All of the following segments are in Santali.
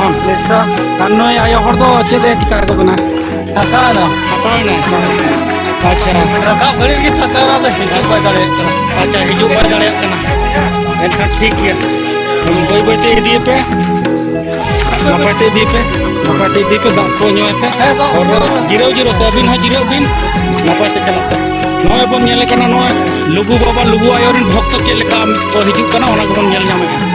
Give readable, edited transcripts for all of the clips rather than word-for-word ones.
ᱠᱷᱚᱱ ᱟᱨ ᱱᱩᱭ ᱟᱭᱳ ᱦᱚᱲ ᱫᱚ ᱪᱮᱫ ᱮ ᱪᱤᱠᱟ ᱟᱠᱚ ᱠᱟᱱᱟ? ᱛᱷᱟᱠᱟᱣᱱᱟ ᱟᱪᱪᱷᱟ ᱨᱟᱠᱟᱵ ᱜᱷᱟᱹᱲᱤᱡ ᱜᱮ ᱛᱷᱟᱠᱟᱣᱱᱟ ᱫᱚ ᱦᱤᱡᱩᱜ ᱵᱟᱭ ᱫᱟᱲᱮᱭᱟᱜ ᱠᱟᱱᱟ ᱟᱪᱪᱷᱟ ᱦᱤᱡᱩᱜ ᱵᱟᱭ ᱫᱟᱲᱮᱭᱟᱜ ᱠᱟᱱᱟ ᱮᱱᱠᱷᱟᱱ ᱴᱷᱤᱠ ᱜᱮᱭᱟ ᱵᱟᱹᱭ ᱵᱟᱹᱭᱛᱮ ᱤᱫᱤᱭᱮᱯᱮ ᱱᱟᱯᱟᱭᱛᱮ ᱤᱫᱤᱭᱮᱯᱮ ᱱᱟᱯᱟᱭᱛᱮ ᱤᱫᱤᱭᱮᱯᱮ ᱫᱟᱜ ᱠᱚ ᱧᱩᱭ ᱯᱮ ᱟᱨ ᱡᱤᱨᱟᱹᱣ ᱡᱤᱨᱟᱹᱣ ᱛᱮ ᱟᱹᱵᱤᱱ ᱦᱚᱸ ᱡᱤᱨᱟᱹᱜ ᱵᱤᱱ ᱱᱟᱯᱟᱭᱛᱮ ᱪᱟᱞᱟᱜ ᱯᱮ ᱱᱚᱜᱼᱚᱭ ᱵᱚᱱ ᱧᱮᱞᱮ ᱠᱟᱱᱟ ᱱᱚᱜᱼᱚᱭ ᱞᱩᱜᱩ ᱵᱟᱵᱟ ᱞᱩᱜᱩ ᱟᱭᱳ ᱨᱮᱱ ᱵᱷᱚᱠᱛᱚ ᱪᱮᱫ ᱞᱮᱠᱟ ᱠᱚ ᱦᱤᱡᱩᱜ ᱠᱟᱱᱟ ᱚᱱᱟ ᱜᱮᱵᱚᱱ ᱧᱮᱞ ᱧᱟᱢᱮᱜᱼᱟ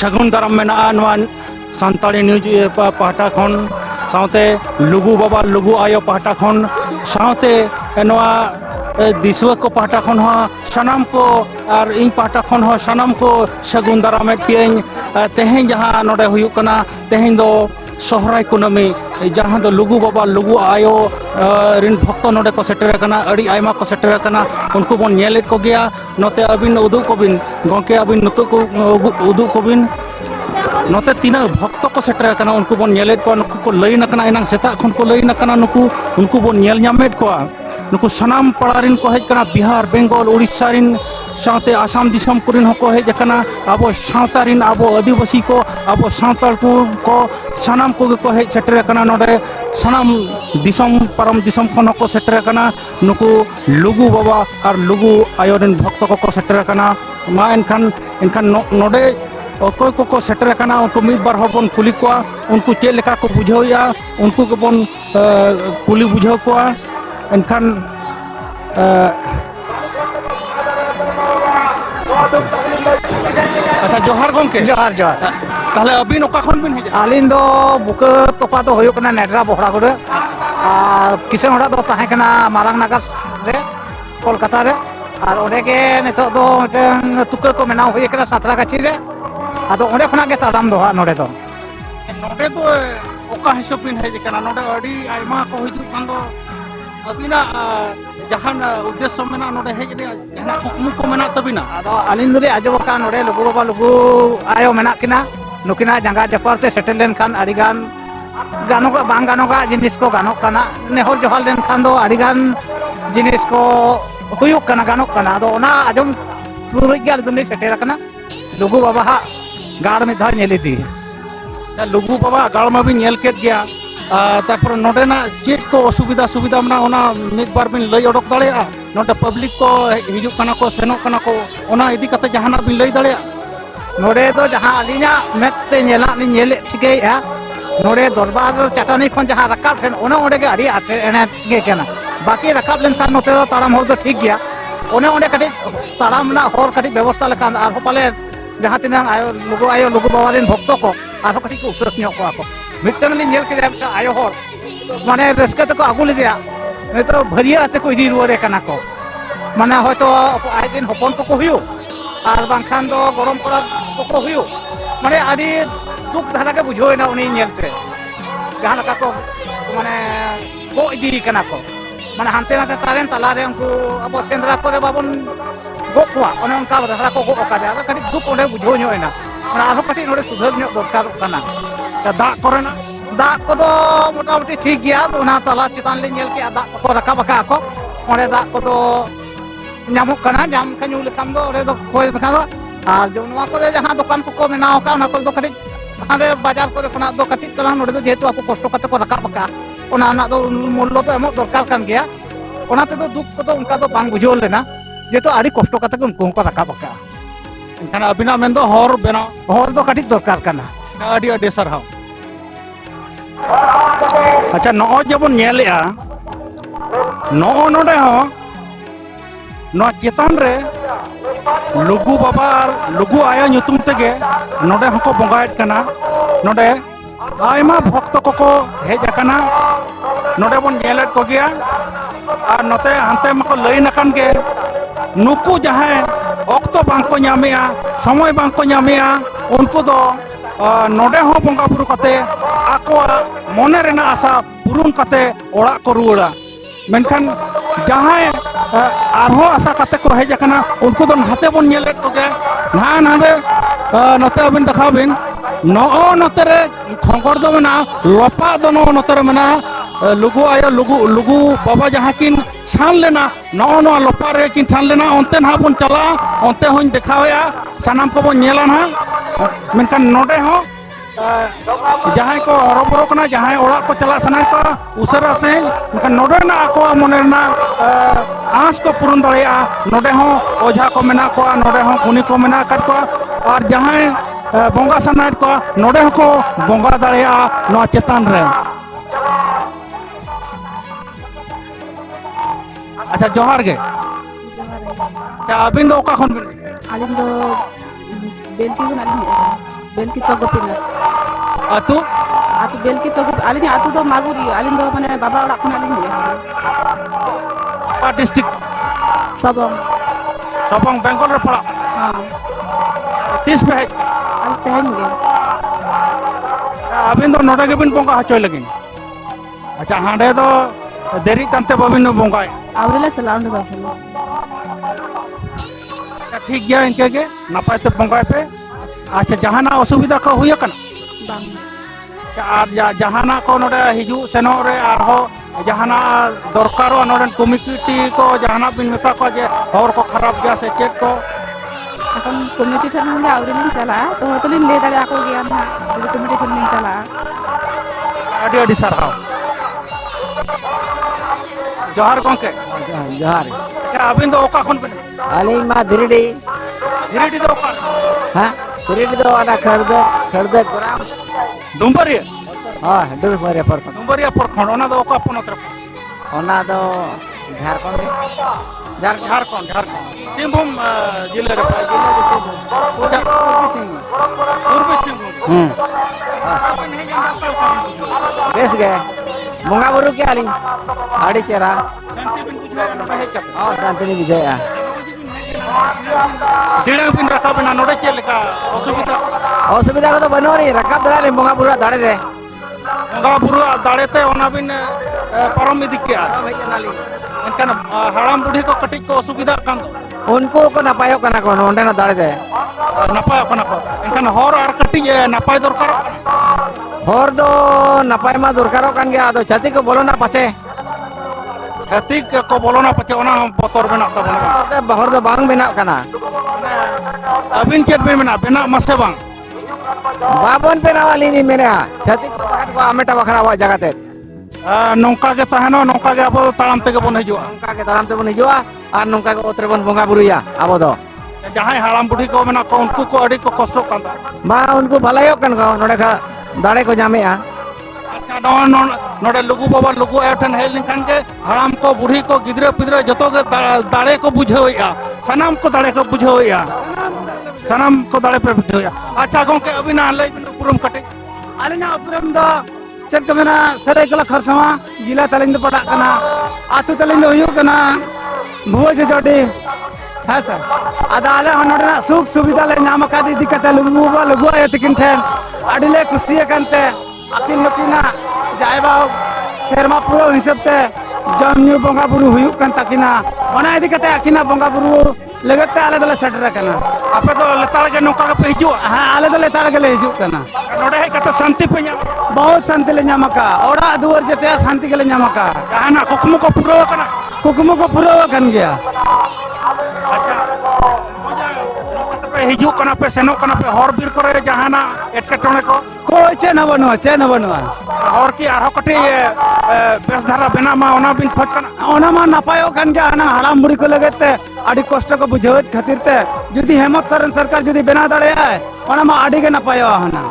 ᱥᱟᱹᱜᱩᱱ ᱫᱟᱨᱟᱢ ᱢᱮᱱᱟᱜᱼᱟ ᱱᱚᱣᱟ ᱥᱟᱱᱛᱟᱲᱤ ᱱᱤᱭᱩᱡᱽ ᱯᱟᱦᱴᱟ ᱠᱷᱚᱱ ᱥᱟᱶᱛᱮ ᱞᱩᱜᱩ ᱵᱟᱵᱟ ᱞᱩᱜᱩ ᱟᱭᱳ ᱯᱟᱦᱴᱟ ᱠᱷᱚᱱ ᱥᱟᱶᱛᱮ ᱱᱚᱣᱟ ᱫᱤᱥᱩᱣᱟᱹ ᱠᱚ ᱯᱟᱦᱴᱟ ᱠᱷᱚᱱ ᱦᱚᱸ ᱥᱟᱱᱟᱢ ko ᱟᱨ ᱤᱧ ᱯᱟᱦᱴᱟ ᱠᱷᱚᱱ ᱦᱚᱸ ᱥᱟᱱᱟᱢ ko ᱥᱟᱹᱜᱩᱱ ᱫᱟᱨᱟᱢᱮᱫ ᱯᱮᱭᱟᱹᱧ ᱛᱮᱦᱮᱧ ᱡᱟᱦᱟᱸ ᱱᱚᱰᱮ ᱦᱩᱭᱩᱜ ᱠᱟᱱᱟ ᱛᱮᱦᱮᱧ ᱫᱚ ᱥᱚᱦᱨᱟᱭ ᱠᱩᱱᱟᱹᱢᱤ ᱡᱟᱦᱟᱸ ᱫᱚ ᱞᱩᱜᱩ ᱵᱟᱵᱟ ᱞᱩᱜᱩ ᱟᱭᱳ ᱨᱤᱱ ᱵᱷᱚᱠᱛᱚ ᱱᱚᱰᱮ ᱠᱚ ᱥᱮᱴᱮᱨ ᱟᱠᱟᱱᱟ ᱟᱹᱰᱤ ᱟᱭᱢᱟ ᱠᱚ ᱥᱮᱴᱮᱨ ᱟᱠᱟᱱᱟ ᱩᱱᱠᱩ ᱵᱚᱱ ᱧᱮᱞᱮᱫ ᱠᱚᱜᱮᱭᱟ ᱱᱚᱛᱮ ᱟᱹᱵᱤᱱ ᱩᱫᱩᱜ ᱠᱚᱵᱤᱱ ᱜᱚᱝᱠᱮ ᱟᱹᱵᱤᱱ ᱱᱤᱛᱚᱜ ᱠᱚ ᱩᱫᱩᱜ ᱠᱚᱵᱤᱱ ᱱᱚᱛᱮ ᱛᱤᱱᱟᱹᱜ ᱵᱷᱚᱠᱛᱚ ᱠᱚ ᱥᱮᱴᱮᱨ ᱟᱠᱟᱱᱟ ᱩᱱᱠᱩ ᱵᱚᱱ ᱧᱮᱞᱮᱫ ᱠᱚᱣᱟ ᱱᱩᱠᱩ ᱠᱚ ᱞᱟᱹᱭᱤᱱ ᱟᱠᱟᱱᱟ ᱮᱱᱟᱝ ᱥᱮᱛᱟᱜ ᱠᱷᱚᱱ ᱠᱚ ᱞᱟᱹᱭᱤᱱ ᱟᱠᱟᱱᱟ ᱩᱱᱠᱩ ᱵᱚᱱ ᱧᱮᱞ ᱧᱟᱢᱮᱫ ᱠᱚᱣᱟ ᱱᱩᱠᱩ ᱥᱟᱱᱟᱢ ᱯᱟᱲᱟ ᱨᱤᱱ ᱠᱚ ᱦᱮᱡ ᱟᱠᱟᱱᱟ ᱵᱤᱦᱟᱨ ᱵᱮᱝᱜᱚᱞ ᱩᱲᱤᱥᱥᱟ ᱨᱤᱱ ᱥᱟᱶᱛᱮ ᱟᱥᱟᱢ ᱫᱤᱥᱚᱢ ᱠᱚᱨᱮᱱ ᱦᱚᱸᱠᱚ ᱦᱮᱡ ᱟᱠᱟᱱᱟ ᱟᱵᱚ ᱥᱟᱶᱛᱟ ᱨᱤᱱ ᱟᱵᱚ ᱟᱹᱫᱤᱵᱟᱹᱥᱤ ko ᱟᱵᱚ ᱥᱟᱱᱛᱟᱲ ko ᱥᱟᱱᱟᱢ ᱠᱚᱜᱮ ᱠᱚ ᱦᱮᱡ ᱥᱮᱴᱮᱨ ᱟᱠᱟᱱᱟ ᱱᱚᱰᱮ ᱥᱟᱱᱟᱢ ᱫᱤᱥᱚᱢ ᱯᱟᱨᱚᱢ ᱫᱤᱥᱚᱢ ᱠᱷᱚᱱ ᱦᱚᱸᱠᱚ ᱥᱮᱴᱮᱨ ᱟᱠᱟᱱᱟ ᱱᱩᱠᱩ ᱞᱩᱜᱩ ᱵᱟᱵᱟ ᱟᱨ ᱞᱩᱜᱩ ᱟᱭᱳ ᱨᱤᱱ ᱵᱷᱚᱠᱛᱚ ᱠᱚᱠᱚ ᱥᱮᱴᱮᱨ ᱟᱠᱟᱱᱟ ᱢᱟ ᱮᱱᱠᱷᱟन ᱱᱚᱰᱮ ᱚᱠᱚᱭ ᱠᱚᱠᱚ ᱥᱮᱴᱮᱨ ᱟᱠᱟᱱᱟ ᱩᱱᱠᱩ ᱢᱤᱫ ᱵᱟᱨ ᱦᱚᱲ ᱵᱚᱱ ᱠᱩᱞᱤ ᱠᱚᱣᱟ उनको चेक लेका को बुझावया उनको को बन कुली बुझाव कोआ एनखान अच्छा जोहार गंके जोहार जोहार ताहले अबिन ओका खन बिन हेजा आलिन दो बुका तोपा दो होयो कना नेडरा बोहड़ा गोरे और किसे होड़ा दो ताहे कना मारांग नागास रे कोलकाता रे और ओडे के नितो दो तुका को मेनाव होय कना सातरा गाछी रे आदो ओडे खना के ताडाम दो हा नोडे दो नोडे तो ओका हिसाब बिन हेज कना नोडे अडी आयमा को हिजु खान दो अबिना जहान उद्देश्य मेना नोडे हेज रे जहान कुकमु को मेना तबिना आदो आलिन दुरी आजो का नोडे लुगु बाबा लुगु आयो मेना किना नुकिना जंगा जपारते सेटल लेन खान अडिगान गानो का बांग गानो का जिनिस को गानो कना नेहर जोहार लेन खान दो अडिगान जिनिस को हुयुक कना गानो कना आदो ओना आजम तुरुज गाल दुनी सेटेर कना लुगु बाबा हा गाड़ में धार नेली दी लुगु बाबा गाड़ में भी नेल केट गया तारपर नोडेना चेक को असुविधा सुविधा मना ओना मिद बार बिन लई ओडक दाड़ेया नोडे पब्लिक को हिजुक कना को सेनोक कना को ओना इदी कते जहाना बिन लई दाड़ेया नोडे तो जहां अलिना मेते नेला नि नेले ठिके या नोडे दरबार चटानी खन जहां रकाब ठेन ओना ओडे के अड़ी आटे एने गे केना बाकी रकाब लेन खान नोते तो ताराम होर तो ठीक गया ओने ओडे कटी ताराम ना होर कटी व्यवस्था लेखान आर पाले जहां तिना आयो लुगु बाबा दिन भक्तो को आर कटी को उसरस न्यो को आको मिटन li नेल के आयो होर माने रस्के तो आगु ले दिया नहीं तो भरिया आते को इदी रुवारे कना को माने होयतो आइ दिन हपन को हुयो और बांखान दो गरम पड़ा को हुयो माने आदि दुख धारा के बुझोयना उनी नेलते जहां लका को माने को इदी कना को माने हानते नाते तारेन तला रे उनको अब सेंद्रा करे बाबन गो कोआ ओने उनका धारा को गो का दे कटी दुख ओने बुझो न्योयना माने आरो कटी नोडे सुधर न्यो दरकार कना दा करना दा को दो मोटामुटी ठीक गया ओना तला चितान ले नेल के दा को रका बका को ओने दा को दो ᱧᱟᱢᱚᱜ ᱠᱟᱱᱟ ᱧᱟᱢ ᱠᱷᱟᱱ ᱧᱩ ᱞᱮᱠᱷᱟᱱ ᱫᱚ ᱚᱸᱰᱮ ᱫᱚ ᱠᱷᱚᱭ ᱞᱮᱠᱷᱟᱱ ᱫᱚ ᱟᱨ ᱱᱚᱣᱟ ᱠᱚᱨᱮ ᱡᱟᱦᱟᱸ ᱫᱚᱠᱟᱱ ᱠᱚᱠᱚ ᱵᱮᱱᱟᱣ ᱟᱠᱟᱫ ᱚᱱᱟ ᱠᱚᱨᱮ ᱫᱚ ᱠᱟᱹᱴᱤᱡ ᱦᱟᱸᱰᱮ ᱵᱟᱡᱟᱨ ᱠᱚᱨᱮ ᱠᱷᱚᱱᱟᱜ ᱫᱚ ᱠᱟᱹᱴᱤᱡ ᱛᱟᱞᱟᱝ ᱱᱚᱰᱮ ᱫᱚ ᱡᱮᱦᱮᱛᱩ ᱟᱠᱚ ᱠᱚᱥᱴᱚ ᱠᱟᱛᱮ ᱠᱚ ᱨᱟᱠᱟᱵ ᱟᱠᱟᱫᱼᱟ ᱚᱱᱟ ᱨᱮᱱᱟᱜ ᱫᱚ ᱢᱩᱞᱞᱚ ᱫᱚ ᱮᱢᱚᱜ ᱫᱚᱨᱠᱟর ᱠᱟᱱ ᱜᱮᱭᱟ ᱚᱱᱟ ᱛᱮᱫᱚ ᱫᱩᱠ ᱠᱚᱫᱚ ᱚᱱᱠᱟ ᱫᱚ ᱵᱟᱝ ᱵᱩᱡᱷᱟᱹᱣ ᱞᱮᱱᱟ ᱡᱮᱦᱮᱛु ᱟᱹᱰᱤ ᱠᱚᱥᱴᱚ ᱠᱟᱛᱮ ᱜᱮ ᱩᱱᱠᱩ ᱦᱚᱸᱠᱚ ᱨᱟᱠᱟᱵ ᱟᱠᱟᱫᱼᱟ एनखान अबिना मेन दो हर बेना ᱦᱚᱨ ᱫᱚ ᱠᱟᱹᱴᱤᱡ ᱫᱚᱨᱠᱟর ᱠᱟᱱᱟ अडी अडी सरहाव अच्छा नो जबन नेलेआ नो नोडे हो नो चेतान रे लुगु बाबा लुगु आयो ᱧᱩᱛᱩᱢ तेगे नोडे हको बंगायत कना नोडे आयमा भक्त को हेज आकना नोडे बन नेलेट को गया और नोते हानते मको लई नकान के नुकु जहां ऑक्तो बांको ᱧᱟᱢᱮᱟ समय बांको ᱧᱟᱢᱮᱟ उनको दो नोडे हो बंगा बुरु कते आकोआ मने रेना आशा पूरण कते ओड़ा को रुवाड़ा मेनखान जहां आरहो आशा कते को हेज आकना उनको दो हाते बन नेलेट को गे ना नाडे नोते अबिन देखाबिन नो नोते रे खंगर दो मेना लोपा दो नोते रे मेना लुगु आयो लुगु बाबा जहां किन छान लेना नो लोपा रे किन छान लेना ओनते ना बन चला ओनते होन देखावेया सानाम को बन नेला ना मेनखान नोडे हो जहां को हरबरो कना जहां ओड़ा को चला सना को उसरा से मेनखान नोडे ना को मने ना आस को पूर्ण दड़ेया नोडे हो ओझा को मेना को नोडे हो गुनी को मेना कट को और जहां बंगा सनाइट को नोडे को बंगा दड़ेया नो चेतान रे अच्छा जोहार गे अच्छा अबिन दो का खन आलिम दो बेलकी बन आलिम बेलकी चौगपिना अतु आतु बेलकी चौगप आलिम आतु दो मागुरी आलिम दो माने बाबा ओड़ा खन आलिम का डिस्ट्रिक्ट सबम सबंग बेंगल रे पड़ा हां 30 पे है आल तहन गे अबिन दो नोडे के बिन बंगा हचोय लगिन अच्छा हांडे दो देरी कांते बबिन बंगा आवरेला सलाम दो बाफलो ठीक गया इनके के नपाय ते बंगाय पे अच्छा जहाना असुविधा को हुई कना बांग और जहाना को नोडे हिजु सेनो रे आरहो जहाना दरकारो नोडे कमिटी को जहाना बिन मेता को जे और को खराब गया से चेक को এখন কমিটি ঠানে आवरेलिन चला तो होतलिन ले दाले आको गया ना कमिटी ठाने चला अडी अडी सरहाव जोहार गोंके जोहार अच्छा अबिन दो ओका खन बिन अलिंग मा धिरडी धीरेडी दो ओका हां धिरडी दो अना खरद ग्राम डुंबरिया हां डुर मरे पर डुंबरिया परखंड ओना दो ओका पोनत रे ओना दो झारखंड झारखंड सिंहभूम जिले रे पूर्वी सिंहभूम अपन हे जंदा का बेस गए मंगा बुरु के अलिंग आड़ी चेरा शांति बिन बुझाय न हे कते हां शांति नि विजया दिड़े बिन रखा बिना नोडे चेलका असुविधा असुविधा को तो बनो रे रकाब दरा मंगा बुरु दाड़े दे बंगा बुरु दाड़ेते ओना बिन परम इदी के भैया नाली एनकन हाड़ाम बुढ़ी को कटिक को असुविधा कान उनको को नपायो कना को ओंडे ना दाड़े दे नपाय कना को एनकन हर आर कटिक नपाय दरकार हर दो नपाय मा दरकारो कान गया तो छाती को बोलो ना पासे हतिक को बोलोना पचे ओना बतर बना तबना हर दो बांग बेना कना अबिन चेक बिन बना बेना मसे बांग बाबन पे नावाली नहीं मेरे छाती को बात को आमेटा बखरा हुआ जगह ते नौका के तहनो नौका के अब ताराम ते के बन हिजुआ नौका के ताराम ते बन हिजुआ और नौका के ओतरे बन बंगा बुरुया अब दो जहां हाड़ाम बुढ़ी को मेना को उनको को अड़ी को कष्ट कांदा मा उनको भलायो कन को नोडे का दाड़े को जामे आ अच्छा नोडे लुगु बाबा लुगु एठन हेल निखान के हाड़ाम को बुढ़ी को गिदरे पिदरे जतो के दाड़े को बुझेया सनाम को दाड़े को बुझेया सनाम को दाड़े पे बुझेया अच्छा गोंके अबिना लई बिन पुरम कटे आलिना पुरम दा चेक को मेना सरायकेला खरसावा जिला तलिंद पड़ा कना आतु तलिंद हुयु कना भुवज जोडी है सर आदाले हनोडना सुख सुविधा ले नाम का दी दिक्कत लुगु आयो तिकिन ठेन अडिले खुशी कानते आकिन लुकिना जायबा सेरमा पूरा हिसाब ते जम न्यू बंगा बुरु हुयु कान तकिना ओना इदी कते आकिना बंगा बुरु लगते आले दले सेटर कना आपे तो लेताड़ के नौका के पे हिजुआ हां आले दले ताड़ के ले हिजु कना नोडे हे कते शांति पे ᱧᱟᱢ बहुत शांति ले नामका ओड़ा दुवर जते शांति के ले नामका जहाना कुकमु को पूरा कना कुकुमु को पूरा कन गया अच्छा नौका पे हिजु कना पे सेनो कना पे हर बीर करे जहाना एटकेटोने को कोई चे न बनवा हर की आरो कटे बेस धारा बेना मा ओना बिन खोज कना ओना मा नापायो कन गया ना हड़ाम बुड़ी को लगते आड़ी कष्ट को बुझावत खातिर ते जुदी हेमंत सोरेन सरकार जुदी बेना दड़े है ओना मा आड़ी के नापायो हना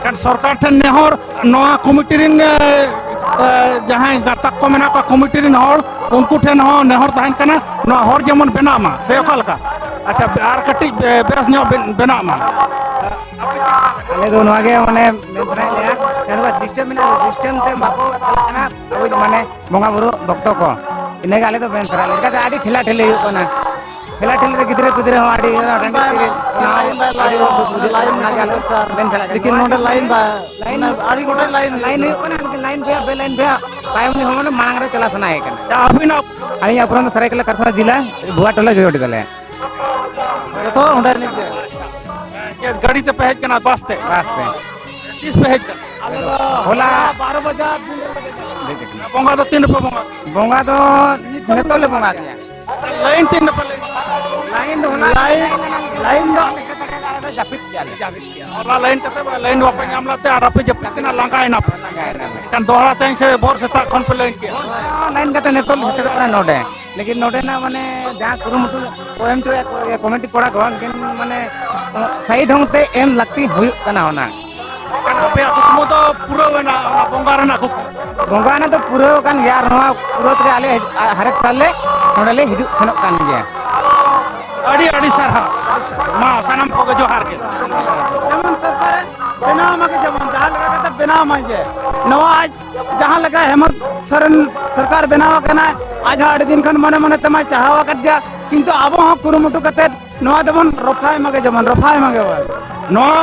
kan सरकार ठन नेहर नवा कमिटी रिन जहां गाता को मेना का कमिटी रिन हर उनको ठन हो नेहर तहन कना नवा हर जेमन बेना मा से ओकल का अच्छा आर कटी बेस न्यो बेना मा ale do noa ge mane mentrai le kan ba system mena system te bako chalana oi mane bonga buru bokto ko ine ge ale do mentrai le ka adi thela thele hu kana thela thele re gidre pidre ho adi लेकिन नोडे लाइन बा लाइन आड़ी गोटे line lain hu kana lain be tayom ni ho mane mang re chala sana hai kana अभी ना ali apron saraikela karthana jila bhuwa tola jodi dale तो उंडा नहीं दे ये गाड़ी से पहच करना बस से raste तीस पहच कर hola 12 बजे बोंगा तो 3 रुपए बोंगा bonga do neto le bonga dia line 3 रुपए ले lain do lain do japit jale और लाइन कते लाइन वापस नाम लाते और आपे जब कितना लंगाए ना kan दोहरा तें से भोर से तक खन पे लाइन के lain kata neto seter kana node lekin node na mane jaha kurumutu poem to ya comedy koda ko lekin mane side hongte em lakti huyuk kana ona kan आपे aku तो पूरा वेना बोंगा रना को bonga na to puro kan yar noa puro tre ale harek salle node le hidup senok kan dia अड़ी अड़ी सरहा मां सनम को जोहार के जेमन सरकार बनाव माके जेमन जहां लगा कते बनाव माजे नवा आज जहां लगा हेमंत सरन सरकार बनाव कना आज आठ दिन खन मने मने तमा चाहवा कत दिया किंतु अब हम कुरुमुटु कते नवा दबन रफाय मागे जेमन रफाय मागे नवा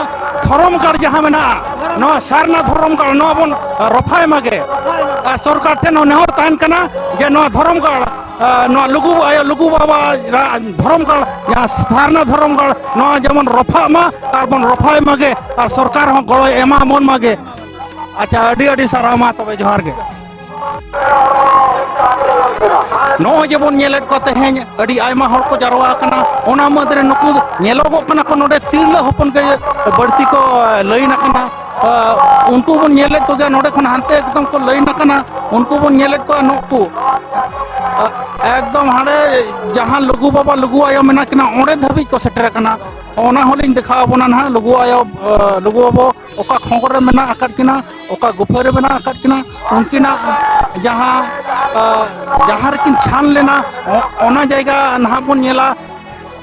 धर्म कार्ड जहां मेना नवा सारना धर्म कार्ड नवा बन रफाय मागे सरकार ठेन नेहर तान कना जे नवा धर्म कार्ड नवा लुगु बाबा धर्म कार्ड या सारना धर्म कार्ड नवा जेमन रफा मा और बन रफाय मागे और सरकार हो गलो एमा मन मागे अच्छा अड़ी अड़ी सारा मा तबे जोहार के नो जेबन नेलेट को तेहेन अड़ी आयमा हर को जारवा कना ओना मदरे नुकु नेलोगो कना को नोडे तिरला हपन के बड़ती को लईना कना उनको बन नेलेट को गे नोडे खन हानते एकदम को लईना कना उनको बन नेलेट को नुकु एकदम हाड़े जहां लुगु बाबा लुगु आयो मेना कना ओंडे धबी को सेटर कना ओना होलिन देखा बना ना लुगु आयो लुगु बाबा ओका खोंगर मेना आकट किना ओका गुफर मेना आकट किना उनकिना जहां जहां रकिन छान लेना ओना जायगा नहा बन नेला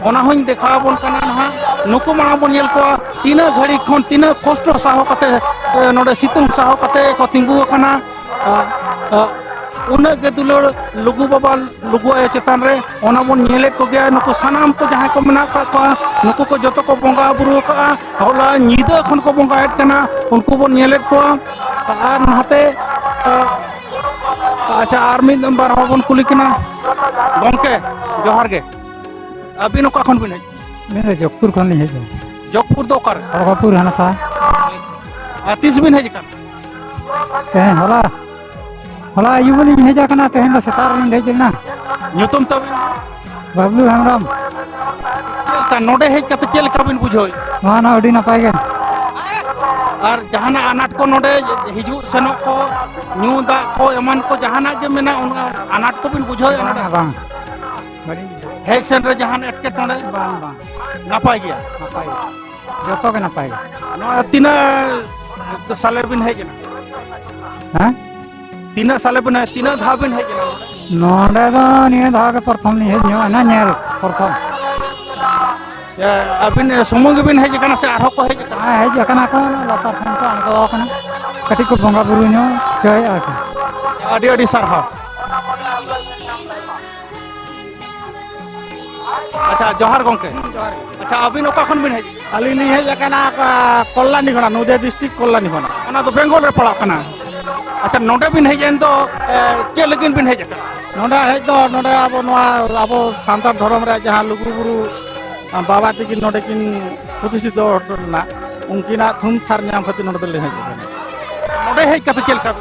ओना होइन देखा बन कना नहा नुकु माना बन नेल को तीना घड़ी खन तीना कष्ट साहो कते नोडे सितुंग साहो कते को तिंगु कना उन के दुलर लुगु बाबा लुगु आयो चेतान रे ओना बन नेले को गया नुकु सनाम को जहां को मेना का नुकु को जतो को बोंगा बुरु का होला नीदा खन को बोंगा एट कना उनको बन नेले को आर नहाते अच्छा आर्मी नंबर हबन कुली किना गमके जोहार के अबिन ओका खन बिन मेरे जोधपुर खन नहीं है जोगपुर दो कर खड़गपुर हनसा तीस बिन है जिकन ते होला होला युवनी हेजा कना तेहन सेतार नि हेजना ᱧᱩᱛᱩᱢ ᱛᱟᱵᱤᱱ बाबलू हेमरम ᱪᱮᱫ ᱱᱚᱰᱮ ᱦᱮᱡ ᱠᱟᱛᱮ ᱪᱮᱫ ᱞᱮᱠᱟ ᱵᱤᱱ ᱵᱩᱡᱷᱟᱹᱣ माना अडी नपाय गे ᱟᱨ ᱡᱟᱦᱟᱱᱟᱜ ᱟᱱᱟᱴ ᱠᱚ ᱱᱚᱰᱮ ᱦᱤᱡᱩᱜ ᱥᱮᱱᱚᱜ ᱠᱚ ᱧᱩ ᱫᱟᱜ ᱠᱚ ᱮᱢᱟᱱ ᱠᱚ ᱡᱟᱦᱟᱱᱟᱜ गे ᱢᱮᱱᱟᱜ ᱚᱱᱟ ᱟᱱᱟᱴ ᱠᱚ ᱵᱤᱱ ᱵᱩᱡᱷᱟᱹᱣ बांग बांग बड़ी ᱦᱮᱡ ᱥᱮᱱ ᱨᱮ ᱡᱟᱦᱟᱱ ᱮᱴᱠᱮᱴᱚᱬᱮ बांग बांग ᱱᱟᱯᱟᱭ ᱜᱮᱭᱟ नपाय जतो के नपाय गे ᱱᱚᱣᱟ ᱛᱤᱱᱟᱹᱜ ᱥᱟᱞᱮ ᱵᱤᱱ ᱦᱮᱡ ᱮᱱᱟ हां ᱛᱤᱱᱟᱹᱜ ᱥᱟᱞᱮ ᱵᱤᱱ ᱛᱤᱱᱟᱹᱜ ᱫᱷᱟᱣ ᱵᱤᱱ ᱦᱮᱡ ᱮᱱᱟ नोडे दो निये धागे प्रथम नि हेज ना नेल प्रथम ᱟᱹᱵᱤᱱ ᱥᱩᱢᱩᱝ ᱜᱮᱵᱤᱱ ᱦᱮᱡ ᱟᱠᱟᱱᱟ ᱥᱮ ᱟᱨᱦᱚᱸ ᱠᱚ ᱦᱮᱡ ᱟᱠᱟᱱᱟ हेज कना को लपर फन को अणगो कना कटी को बंगा बुरु नो जय आके ᱟᱹᱰᱤ ᱟᱹᱰᱤ ᱥᱟᱨᱦᱟᱣ अच्छा जोहार गंके अच्छा अबिन ओका खन बिन हेज अली नि हेज कना कल्याणी खना नोदे डिस्ट्रिक्ट कल्याणी खना ओना तो बेंगल रे पड़ा कना अच्छा नोडे बिन हेज एन तो के लगिन बिन हेज अकना नोडे हेज दो नोडे अब नोआ अब सांतार धर्म रे जहां लुगु बुरु बाबा तकिन नोडे किन प्रतिष्ठित ना उनकिना थुम थार नाम खातिर नोडे ले हेज नोडे हेज कते चेल का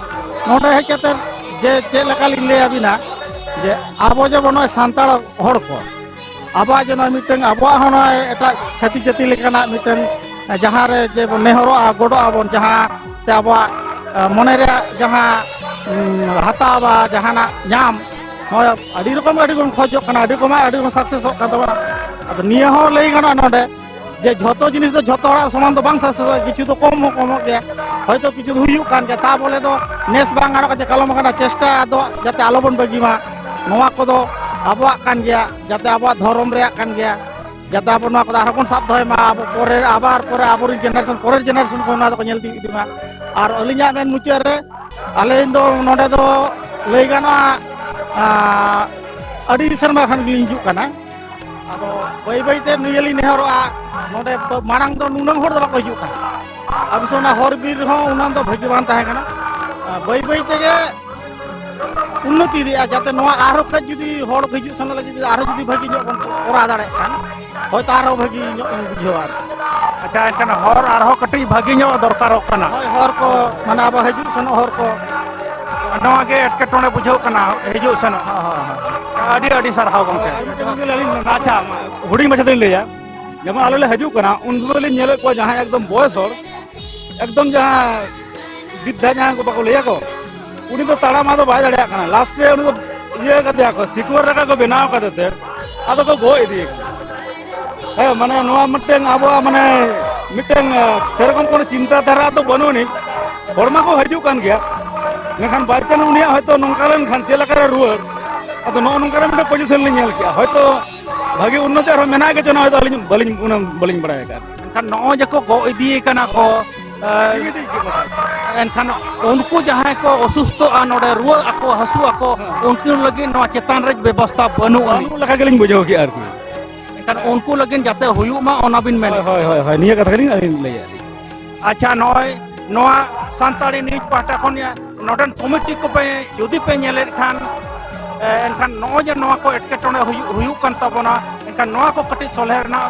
नोडे हेज कते जे जे लका लिन ले अबिना जे आबो जे बनो सांतार हड़ को आबा जे न मिटन आबो हन एटा छाती जाति लेकाना मिटन जहां रे जे नेहरो गोडो आबन जहां ते आबो मने रे जहां हतावा जहाना नाम होय अडी रकम खोजो कना अडी रकम सक्सेस का तो अब निया हो लई गना नोडे जे झतो जिनिस तो झतो हड़ा समान तो बांग सक्सेस किछु तो कम गया हयतो किछु हुयु कान के ता बोले तो नेस बांग आरो के कलम कना चेष्टा दो जाते आलोबन बगीमा नोवा को दो आबो कान गया जाते आबो धर्म रे कान गया যাতে ᱟᱵᱚ ᱱᱚᱣᱟ ᱠᱚᱫᱚ ᱟᱨᱦᱚᱸ ᱵᱚᱱ ᱥᱟᱵ ᱫᱚᱦᱚᱭ ᱢᱟ ᱟᱵᱚ ᱯᱚᱨᱮ ᱟᱵᱚᱨᱮᱱ ᱡᱮᱱᱟᱨᱮᱥᱚᱱ ᱯᱚᱨᱮᱨ ᱡᱮᱱᱟᱨᱮᱥᱚᱱ ᱠᱚ ᱱᱚᱣᱟ ᱫᱚᱠᱚ ᱧᱮᱞ ᱤᱫᱤ ᱢᱟ ᱟᱨ ᱟᱹᱞᱤᱧᱟᱜ ᱢᱮᱱ ᱢᱩᱪᱟᱹᱫ ᱨᱮ ᱟᱹᱞᱤᱧ ᱫᱚ ᱱᱚᱰᱮ ᱫᱚ ᱞᱟᱹᱭ ᱜᱟᱱᱚᱜᱼᱟ ᱟᱹᱰᱤ ᱥᱮᱨᱢᱟ ᱠᱷᱚᱱ ᱜᱮᱞᱤᱧ ᱦᱤᱡᱩᱜ ᱠᱟᱱᱟ ᱟᱫᱚ ᱵᱟᱹᱭ ᱵᱟᱹᱭᱛᱮ ᱱᱤᱭᱟᱹᱞᱤᱧ ᱱᱮᱦᱚᱨᱚᱜᱼᱟ ᱱᱚᱰᱮ ᱢᱟᱲᱟᱝ ᱫᱚ ᱱᱩᱱᱟᱹᱜ ᱦᱚᱲ ᱫᱚ ᱵᱟᱠᱚ ᱦᱤᱡᱩᱜ ᱠᱟᱱᱟ ᱟᱵᱚ ᱥᱮ ᱚᱱᱟ ᱦᱚᱨ ᱵᱤᱨ ᱦᱚᱸ ᱩᱱᱟᱹᱜ ᱫᱚ ᱵᱷᱟᱹᱜᱤ ᱵᱟᱝ ᱛᱟᱦᱮᱸ ᱠᱟᱱᱟ ᱵᱟᱹᱭ ᱵᱟᱹᱭ ᱛᱮᱜᱮ उन्नति दिया जाते नवा आरो कज जुदी होड़ हिजुग सन लगे जुदी आरो जुदी भागी बन करा दाड़े खान होय तारो भागी बुझावा अच्छा एनकन हर आरो कटि भागी दरकार कना हर को माने अब हिजुग सन हर को नवा गे एटकेटोने बुझाव कना हिजुग सन आडी आडी सरहाव गंके अच्छा हुडी मछदे लेया जब आलो ले हिजुग कना उन ले नेले को जहां एकदम बयस हर एकदम जहां विद्या जहां को बको लेया को उनी तो ताड़ामा तो बाय दाड़िया कना लास्ट रे उनी तो ये कते को सिक्योर रका को बनाव कते आदो को गो इदी है माने नोआ मिटेन आबो माने मिटेन सेरकम कोन चिंता धारा तो बनुनी हरमा को हजू कान गया मेखान बायचान उनिया हयतो नंकालन खान चेलकारे रुवर आदो नो नंकारे मिटे पोजीशन ले नेल किया हयतो भागी उन्नति आरो मेना के जना हयतो बलिन बड़ाय का खान नो जको गो इदी कना को एनखान उनको जहां को असुस्थ नोडे रुआ आको हसु आको उनको लगे नवा चेतान रे व्यवस्था बनु लगा गेलिन बुझाव की आरकी एनखान उनको लगे जाते हुयु मा ओना बिन मेन होय होय होय निया कथा करिन आलिन लैया अच्छा नय नवा सांताड़ी न्यूज पाटा खन नोडन कमिटी को पे जुदी पे नेले खान एनखान नो जे नवा को एटकेटोने हुयु कान तबना एनखान नवा को कटि सोलहेरना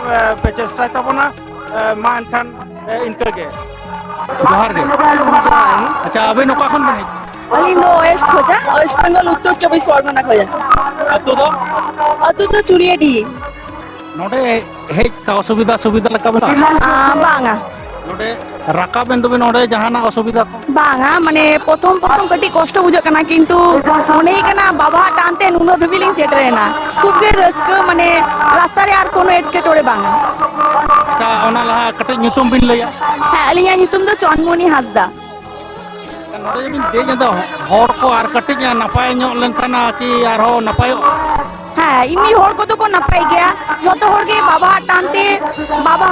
पे चेष्टा तबना मा एनखान इनके गे जोहार गे अच्छा अबे नोका खन बने अली दो वेस्ट खोजा वेस्ट बेंगल उत्तर 24 परगना खोजा अतु तो चुरियाडी नोडे हे का सुविधा लका बना बांगा नोडे राका बेन दबे नोडे जहाना असुविधा को बांगा माने प्रथम कटी कष्ट बुझा कना किंतु मने कना बाबा टानते नुनो धबिलिंग सेटरेना खूब गे रस्क माने रास्ता रे आर कोनो एटकेटोरे बांगा अच्छा ओना लहा कटे nyutum बिन लया हां अलिया nyutum दो चनमोनी हासदा नोडे बिन दे जदा हर को आर कटे नापाय ᱧᱚᱜ लेनखाना कि आरो नापाय हाँ इमनी होड़ को तो को नपाई गया जतो होड़ के बाबा टानते बाबा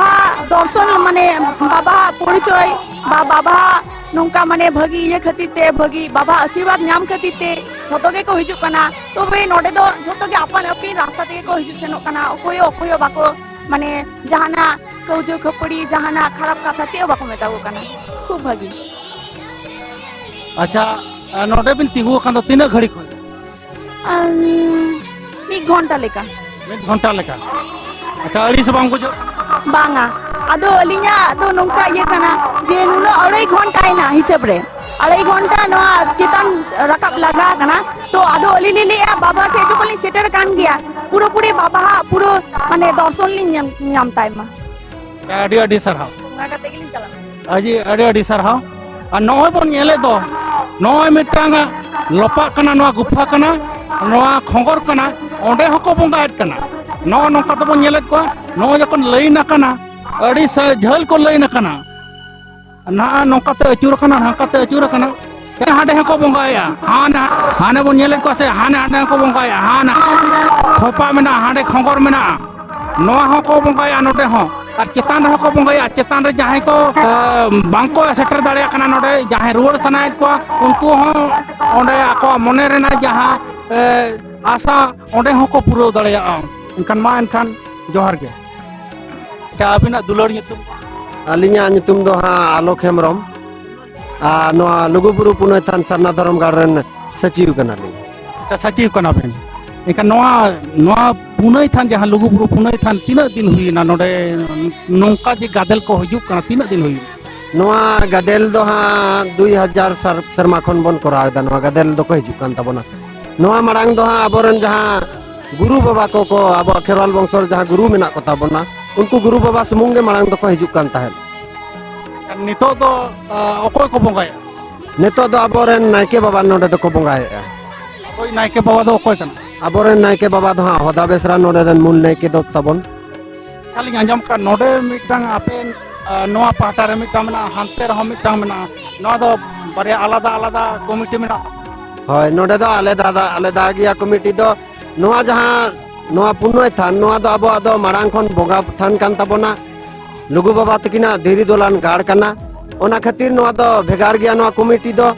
दर्शन माने बाबा परिचय बाबा नौका माने भगी ये खतीते भगी बाबा आशीर्वाद नाम खतीते जतो के को हिजु कना तो बे नोडे दो जतो के अपन अपनी रास्ता ते को हिजु सेनो कना ओकोयो बाको माने जहाना कौजो खपड़ी जहाना खराब कथा चे बाको मेताओ कना खूब भगी अच्छा नोडे बिन तिगु कान तो तीन घड़ी को 1 घंटा लेका 1 घंटा लेका अच्छा अड़ी से बांग बुझो बांगा आदो अलिया आदो नौका ये कना जे नुनो 2.5 घंटा आइना हिसाब रे 2.5 घंटा नो चितान रकाब लगा कना तो आदो अली लिली बाबा के जो कोली सेटर कान गया पूरे बाबा पूरो माने दर्शन लि नाम टाइम अड़ी अड़ी सरहाव नाटा तेगिलिन चला अजी अड़ी सरहाव आ नय बन नेले दो नय मिटांगा लोपा कना नवा गुफा कना नवा खंगर कना ओंडे हको बंगायत कना नो नोका तो बन नेले को नो जखन लईना कना अड़ी झल को लईना कना ना नोका ते अचुर कना हाका ते अचुर कना ते हाडे हको बंगाया हाने बन नेले को से हाने हको बंगाया हाना खोपा मेना हाडे खंगर मेना नवा हको बंगाया नोटे हो और चेतान हको बंगाया चेतान रे जहां को बांको सेटर दाड़िया कना नोडे जहां रुवर सनायत को उनको हो ओंडे आको मने रेना जहां आशा ओंडे हको पुरो दाड़िया इनखान मा इनखान जोहार गे चा अबिना दुलर nyutum अलिया nyutum दो हा आलोक हेमरम नोआ लुगुबुरु पुनय थान सरना धरम गार्डन सचिव कनाली चा सचिव कना बेन इनखान नोआ पुनय थान जहां लुगुबुरु पुनय थान तीना दिन हुईना नोडे नोंका जे गादेल को हिजुक कना तीना दिन हुई नोआ गादेल दो हा 2000 शर्मा खन बन करा दा नोआ गादेल दो को हिजुक कान तबना नोआ मारांग दो हा अबरन जहां गुरु बाबा को अब खेरवाल वंशर जहां गुरु मेना को ताबना उनको गुरु बाबा सुमुंग गे मारांग दो को हिजुक कान ताहेन नितो दो ओकोय को बंगाया नेतो दो अबरन नायके बाबा नोडे दो को बंगाया ओकोय नायके बाबा दो ओकोय कना अबरन नायके बाबा दो हा होदा बेसरा नोडे रन मूल नायके दो तबन खाली आंजम का नोडे मिटांग आपे नोआ पाटा रे मिटांग मना हानते रहो मिटांग मना नोआ दो बारे आलादा कमिटी मेना होय नोडे दो आलेदा गया कमिटी दो नोआ जहां नोआ पुनय थान नोआ दो आबो आदो मारांग खन बोगा थान कान ताबोना लुगु बाबा तकिना धीरी दोलान गाड़ कना ओना खातिर नोआ दो भेगार गया नोआ कमिटी दो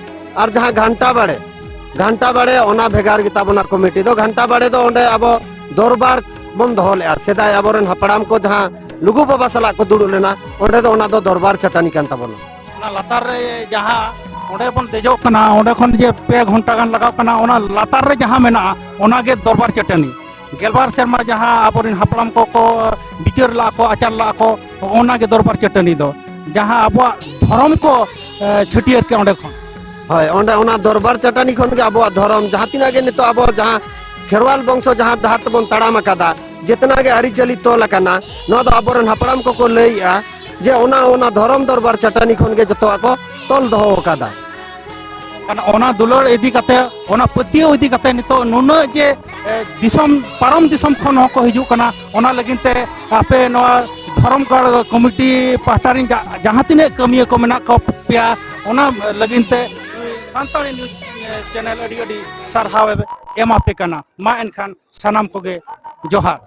और जहां घंटा बाड़े ओना भेगार गे ताबोना कमिटी दो घंटा बाड़े दो ओंडे आबो दरबार बन दोहो लेआ सेदाय आबोरेन हपड़ाम को जहां लुगु बाबा सला को दुड़ु लेना ओंडे दो ओना दो दरबार चटानी कान ताबोना ᱚᱱᱟ ᱞᱟᱛᱟᱨ ᱨᱮ ᱡᱟᱦᱟᱸ ᱚᱸᱰᱮ ᱵᱚᱱ ᱫᱮᱡᱚᱜ ᱠᱟᱱᱟ ᱚᱸᱰᱮ ᱠᱷᱚᱱ ᱡᱮ 2 ᱜᱷᱚᱱᱴᱟ ᱜᱟᱱ ᱞᱟᱜᱟᱣ ᱠᱟᱱᱟ ᱚᱱᱟ ᱞᱟᱛᱟᱨ ᱨᱮ ᱡᱟᱦᱟᱸ ᱢᱮᱱᱟᱜᱼᱟ ᱚᱱᱟᱜᱮ ᱫᱚᱨᱵᱟᱨ ᱪᱟᱹᱴᱟᱹᱱᱤ ᱜᱮᱞᱵᱟᱨ ᱥᱮᱨᱢᱟ ᱡᱟᱦᱟᱸ ᱟᱵᱚᱨᱮᱱ ᱦᱟᱯᱲᱟᱢ ᱠᱚᱠᱚ ᱵᱤᱪᱟᱹᱨ ᱞᱟᱜᱼᱟ ᱠᱚ ᱟᱪᱟᱨ ᱞᱟᱜᱼᱟ ᱠᱚ ᱚᱱᱟᱜᱮ ᱫᱚᱨᱵᱟर ᱪᱟᱹᱴᱟᱹᱱᱤ ᱫᱚ ᱡᱟᱦᱟᱸ ᱟᱵᱚᱣᱟᱜ ᱫᱷᱚᱨᱚᱢ ᱠᱚ ᱪᱷᱟᱹᱴᱭᱟᱹᱨ ᱠᱮ ᱚᱸᱰᱮ ᱠᱷᱚᱱ হয় ওন্ডে ওনা দরবার চাটানি খন গে আবো ধরম जहां तिना गे नितो आबो जहां खेरवाल वंश जहां डाहर तबन ताड़ाम अकादा जितना गे अरिचली तोल अकाना नो दो आबोरन हपड़ाम को लइया जे ओना धरम दरबार चटानी खन गे जतो आको तोल दहो अकादा ᱠᱟᱱᱟ ᱚᱱᱟ ᱫᱩᱞᱟᱹᱲ ᱤᱫᱤ ᱠᱟᱛᱮ ᱚᱱᱟ ᱯᱟᱹᱛᱭᱟᱹᱣ ᱤᱫᱤ ᱠᱟᱛᱮ ᱱᱤᱛᱚᱜ ᱱᱩᱱᱟᱹᱜ ᱡᱮ ᱫᱤᱥᱚᱢ ᱯᱟᱨᱚᱢ ᱫᱤᱥᱚᱢ ᱠᱷᱚᱱ ᱦᱚᱸᱠᱚ ᱦᱤᱡᱩᱜ ᱠᱟᱱᱟ ᱚᱱᱟ ᱞᱟᱹᱜᱤᱫ ᱛᱮ ᱟᱯᱮ ᱱᱚᱣᱟ ᱫᱷᱚᱨᱚᱢ ᱜᱟᱲ ᱠᱚᱢᱤᱴᱤ ᱯᱟᱦᱴᱟ ᱨᱮᱱ ᱡᱟᱦᱟᱸ ᱛᱤᱱᱟᱹᱜ ᱠᱟᱹᱢᱤᱭᱟᱹ ᱠᱚ ᱢᱮᱱᱟᱜ ᱠᱚ ᱯᱮᱭᱟ ᱚᱱᱟ ᱞᱟᱹᱜᱤᱫ ᱛᱮ ᱥᱟᱱᱛᱟᱲᱤ ᱱᱤᱭᱩᱡ ᱪᱮᱱᱮᱞ ᱟᱹᱰᱤ ᱟᱹᱰᱤ ᱥᱟᱨᱦᱟᱣ ᱮᱢᱟᱯᱮ ᱠᱟᱱᱟ ᱢᱟ ᱮᱱᱠᱷᱟन ᱥᱟᱱᱟᱢ ᱠᱚᱜᱮ ᱡᱚᱦᱟᱨ